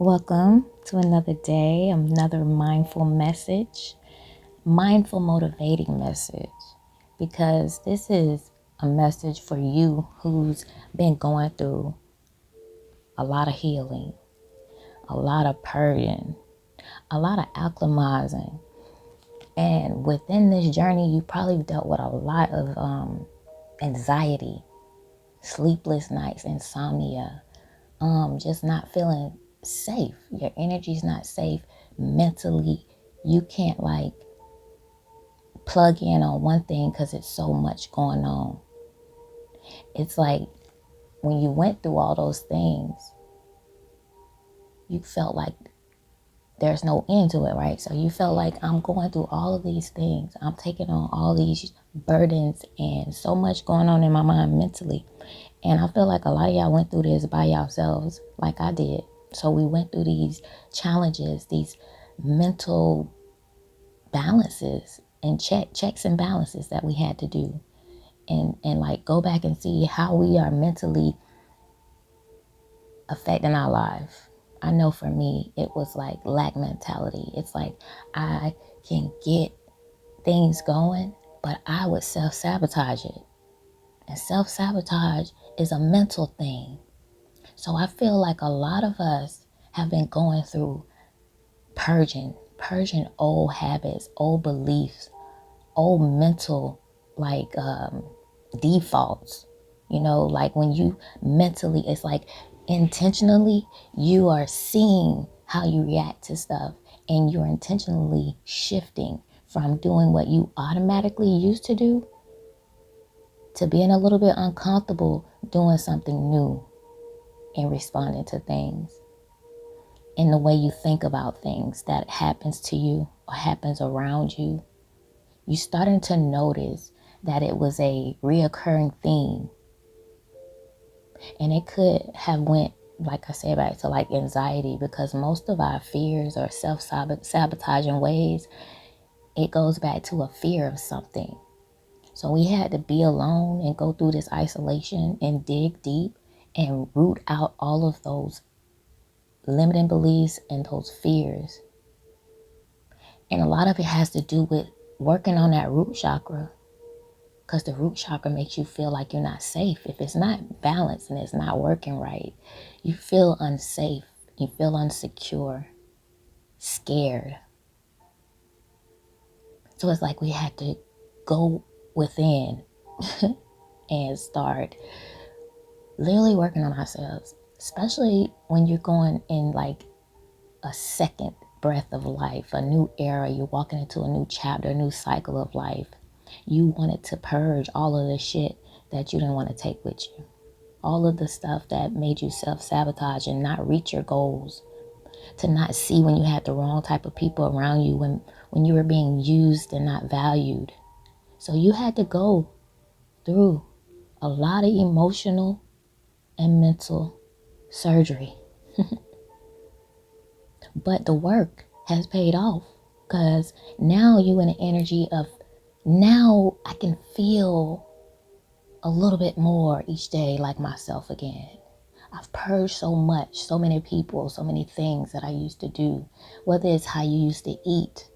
Welcome to another day, another mindful message, mindful motivating message, because this is a message for you who's been going through a lot of healing, a lot of purging, a lot of acclimatizing. And within this journey, you probably dealt with a lot of anxiety, sleepless nights, insomnia, just not feeling safe. Your energy's not safe mentally. You can't plug in on one thing because it's so much going on. It's like when you went through all those things, you felt like there's no end to it, right? So you felt like, I'm going through all of these things. I'm taking on all these burdens and so much going on in my mind mentally. And I feel like a lot of y'all went through this by yourselves, like I did. So we went through these challenges, these mental balances and checks and balances that we had to do. And go back and see how we are mentally affecting our life. I know for me, it was like lack mentality. It's like I can get things going, but I would self-sabotage it. And self-sabotage is a mental thing. So I feel like a lot of us have been going through purging old habits, old beliefs, old mental defaults. Like when you mentally, it's like intentionally you are seeing how you react to stuff, and you're intentionally shifting from doing what you automatically used to do to being a little bit uncomfortable doing something new and responding to things. In the way you think about things that happens to you or happens around you, you starting to notice that it was a reoccurring theme. And it could have went, like I said, back to like anxiety, because most of our fears or self-sabotaging ways, it goes back to a fear of something. So we had to be alone and go through this isolation and dig deep and root out all of those limiting beliefs and those fears. And a lot of it has to do with working on that root chakra, because the root chakra makes you feel like you're not safe. If it's not balanced and it's not working right, you feel unsafe, you feel insecure, scared. So it's like we had to go within and start literally working on ourselves, especially when you're going in like a second breath of life, a new era. You're walking into a new chapter, a new cycle of life. You wanted to purge all of the shit that you didn't want to take with you. All of the stuff that made you self-sabotage and not reach your goals. To not see when you had the wrong type of people around you, when you were being used and not valued. So you had to go through a lot of emotional and mental surgery. But the work has paid off, because now you in an energy of, now I can feel a little bit more each day like myself again. I've purged so much, so many people, so many things that I used to do, whether it's how you used to eat,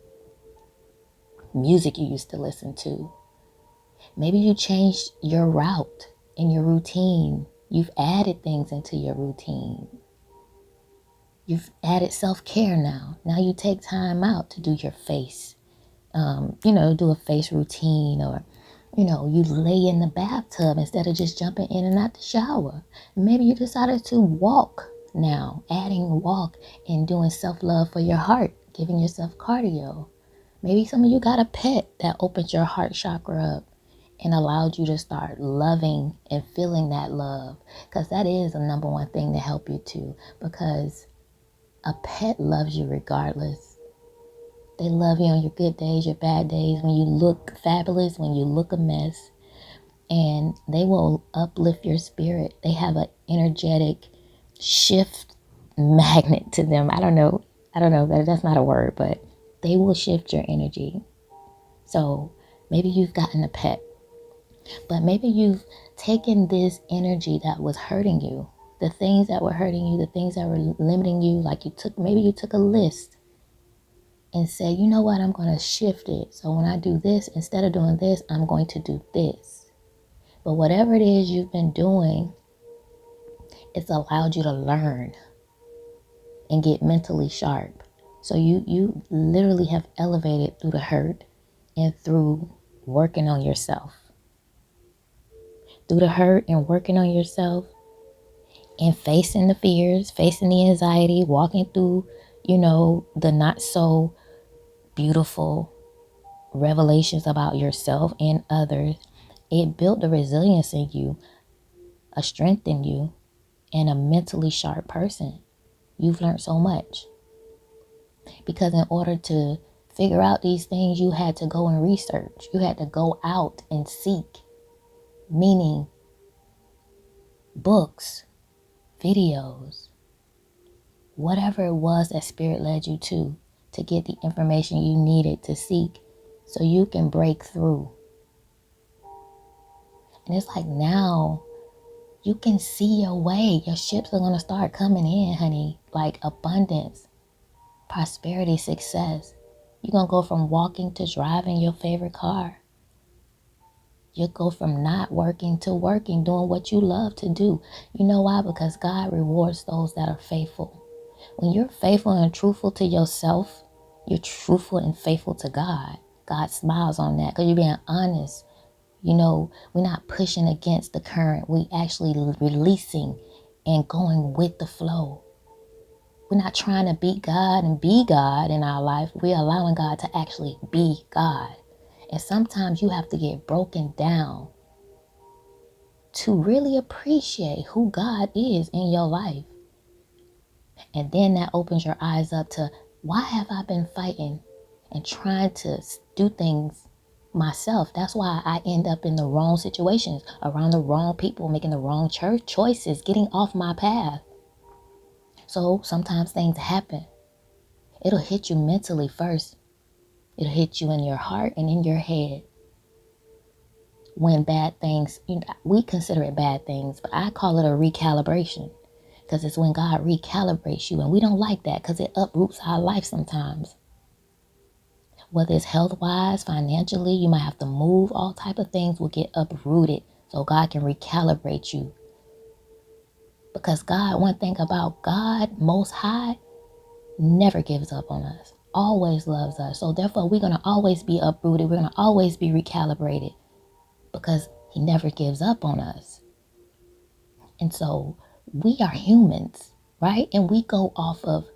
music you used to listen to. Maybe you changed your route and your routine. You've added things into your routine. You've added self-care now. Now you take time out to do your face, do a face routine, or you lay in the bathtub instead of just jumping in and out the shower. Maybe you decided to walk now, adding walk and doing self-love for your heart, giving yourself cardio. Maybe some of you got a pet that opened your heart chakra up and allowed you to start loving and feeling that love, because that is the number one thing to help you too, because a pet loves you regardless. They love you on your good days, your bad days, when you look fabulous, when you look a mess, and they will uplift your spirit. They have an energetic shift magnet to them. I don't know, that's not a word, but they will shift your energy. So maybe you've gotten a pet, but maybe you've taken this energy that was hurting you The things that were hurting you, the things that were limiting you, like maybe you took a list and said, you know what, I'm going to shift it. So when I do this, instead of doing this, I'm going to do this. But whatever it is you've been doing, it's allowed you to learn and get mentally sharp. So you literally have elevated through the hurt and through working on yourself. Through the hurt and working on yourself and facing the fears, facing the anxiety, walking through, the not so beautiful revelations about yourself and others, it built a resilience in you, a strength in you, and a mentally sharp person. You've learned so much. Because in order to figure out these things, you had to go and research. You had to go out and seek, meaning books, videos, whatever it was that Spirit led you to get the information you needed to seek so you can break through. And it's like now you can see your way. Your ships are going to start coming in, honey, like abundance, prosperity, success. You're going to go from walking to driving your favorite car. You'll go from not working to working, doing what you love to do. You know why? Because God rewards those that are faithful. When you're faithful and truthful to yourself, you're truthful and faithful to God. God smiles on that because you're being honest. We're not pushing against the current. We actually releasing and going with the flow. We're not trying to beat God and be God in our life. We're allowing God to actually be God. And sometimes you have to get broken down to really appreciate who God is in your life. And then that opens your eyes up to, why have I been fighting and trying to do things myself? That's why I end up in the wrong situations, around the wrong people, making the wrong choices, getting off my path. So sometimes things happen. It'll hit you mentally first. It'll hit you in your heart and in your head. When bad things, we consider it bad things, but I call it a recalibration. Because it's when God recalibrates you, and we don't like that because it uproots our life sometimes. Whether it's health-wise, financially, you might have to move, all type of things will get uprooted so God can recalibrate you. Because God, one thing about God, Most High, never gives up on us, always loves us. So therefore, we're going to always be uprooted. We're going to always be recalibrated because He never gives up on us. And so we are humans, right? And we go off of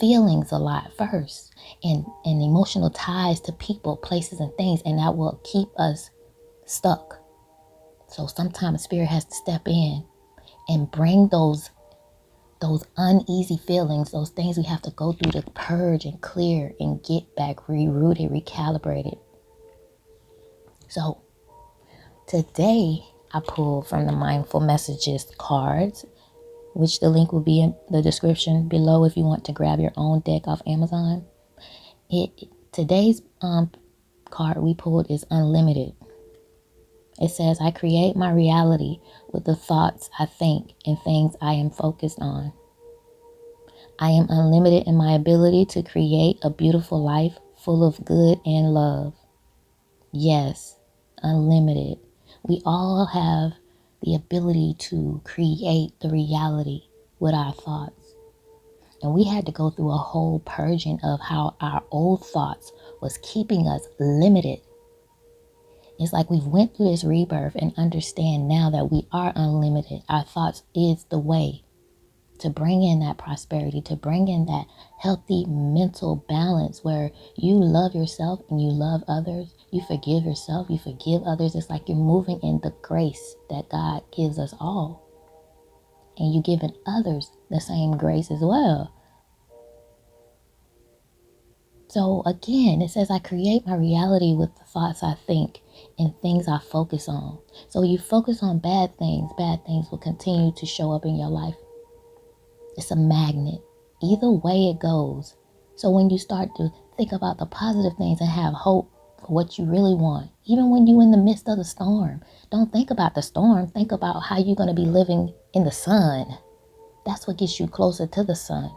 feelings a lot first and emotional ties to people, places, and things, and that will keep us stuck. So sometimes Spirit has to step in and bring those uneasy feelings, those things we have to go through to purge and clear and get back rerouted, recalibrated. So today I pulled from the Mindful Messages cards, which the link will be in the description below if you want to grab your own deck off Amazon. Today's card we pulled is Unlimited. It says, I create my reality with the thoughts I think and things I am focused on. I am unlimited in my ability to create a beautiful life full of good and love. Yes, unlimited. We all have the ability to create the reality with our thoughts. And we had to go through a whole purging of how our old thoughts was keeping us limited. It's like we've went through this rebirth and understand now that we are unlimited. Our thoughts is the way to bring in that prosperity, to bring in that healthy mental balance where you love yourself and you love others. You forgive yourself, you forgive others. It's like you're moving in the grace that God gives us all. And you're giving others the same grace as well. So again, it says, I create my reality with the thoughts I think and things I focus on. So you focus on bad things will continue to show up in your life. It's a magnet. Either way it goes. So when you start to think about the positive things and have hope for what you really want, even when you're in the midst of the storm, don't think about the storm. Think about how you're going to be living in the sun. That's what gets you closer to the sun,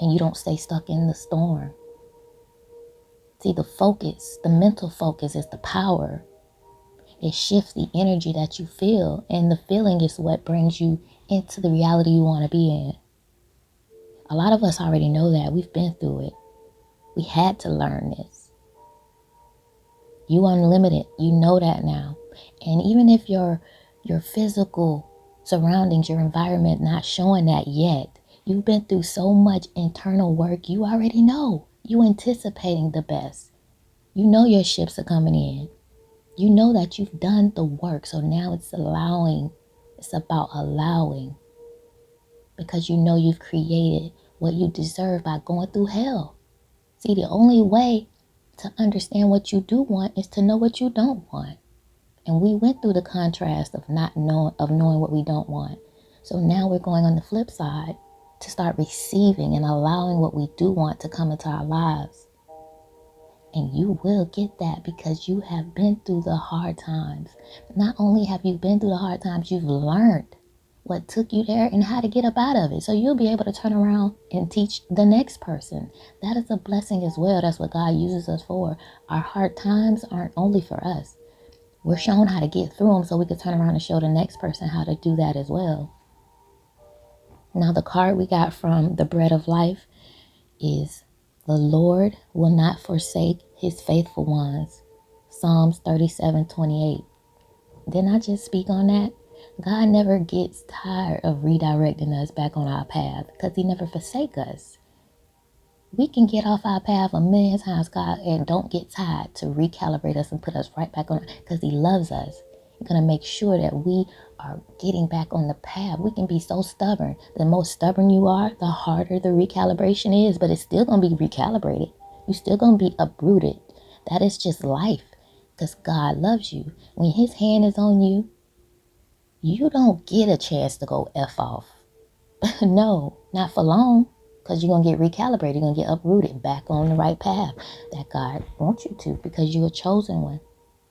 and you don't stay stuck in the storm. See, the focus, the mental focus is the power. It shifts the energy that you feel, and the feeling is what brings you into the reality you want to be in. A lot of us already know that. We've been through it. We had to learn this. You unlimited. You know that now. And even if your physical surroundings, your environment not showing that yet, you've been through so much internal work. You already know. You anticipating the best. You know your ships are coming in. You know that you've done the work. So now it's allowing. It's about allowing. Because you know you've created what you deserve by going through hell. See, the only way to understand what you do want is to know what you don't want. And we went through the contrast of knowing what we don't want. So now we're going on the flip side to start receiving and allowing what we do want to come into our lives. And you will get that because you have been through the hard times. Not only have you been through the hard times, you've learned what took you there and how to get up out of it. So you'll be able to turn around and teach the next person. That is a blessing as well. That's what God uses us for. Our hard times aren't only for us. We're shown how to get through them so we can turn around and show the next person how to do that as well. Now the card we got from the Bread of Life is the Lord will not forsake his faithful ones. Psalms 37:28. Didn't I just speak on that? God never gets tired of redirecting us back on our path because he never forsake us. We can get off our path a million times, God, and don't get tired to recalibrate us and put us right back on it because he loves us. He's going to make sure that we are getting back on the path. We can be so stubborn. The more stubborn you are, the harder the recalibration is, but it's still going to be recalibrated. You're still going to be uprooted. That is just life because God loves you. When his hand is on you, you don't get a chance to go F off. No, not for long. Because you're going to get recalibrated. You're going to get uprooted back on the right path that God wants you to because you're a chosen one.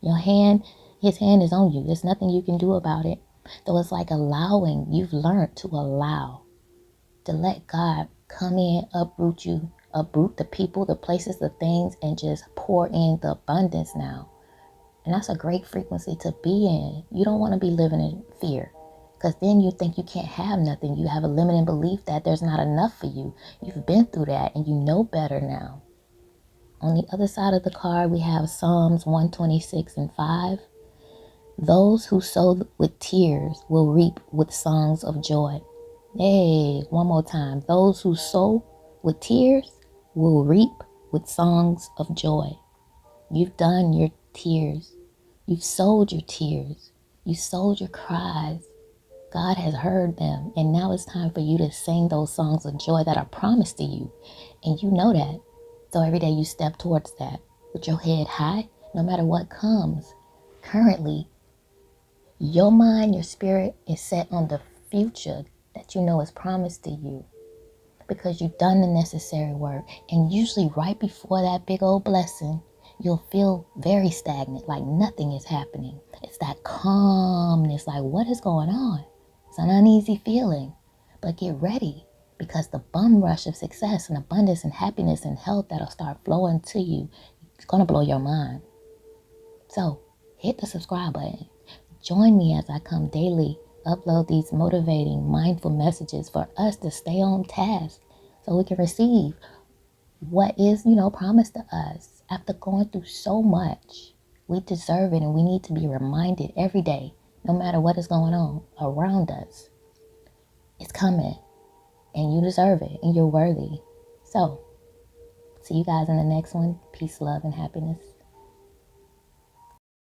His hand is on you. There's nothing you can do about it. So it's like allowing. You've learned to allow. To let God come in, uproot you, uproot the people, the places, the things, and just pour in the abundance now. And that's a great frequency to be in. You don't want to be living in fear. Because then you think you can't have nothing. You have a limiting belief that there's not enough for you. You've been through that and you know better now. On the other side of the card, we have Psalms 126:5. Those who sow with tears will reap with songs of joy. Hey, one more time. Those who sow with tears will reap with songs of joy. You've done your tears. You've sowed your tears. You sowed your cries. God has heard them, and now it's time for you to sing those songs of joy that are promised to you, and you know that. So every day you step towards that with your head high, no matter what comes. Currently, your mind, your spirit is set on the future that you know is promised to you because you've done the necessary work, and usually right before that big old blessing, you'll feel very stagnant, like nothing is happening. It's that calmness, like what is going on? It's an uneasy feeling, but get ready because the bum rush of success and abundance and happiness and health that'll start flowing to you, it's going to blow your mind. So hit the subscribe button. Join me as I come daily, upload these motivating, mindful messages for us to stay on task so we can receive what is, promised to us after going through so much. We deserve it, and we need to be reminded every day, no matter what is going on around us. It's coming, and you deserve it, and you're worthy. So, see you guys in the next one. Peace, love, and happiness.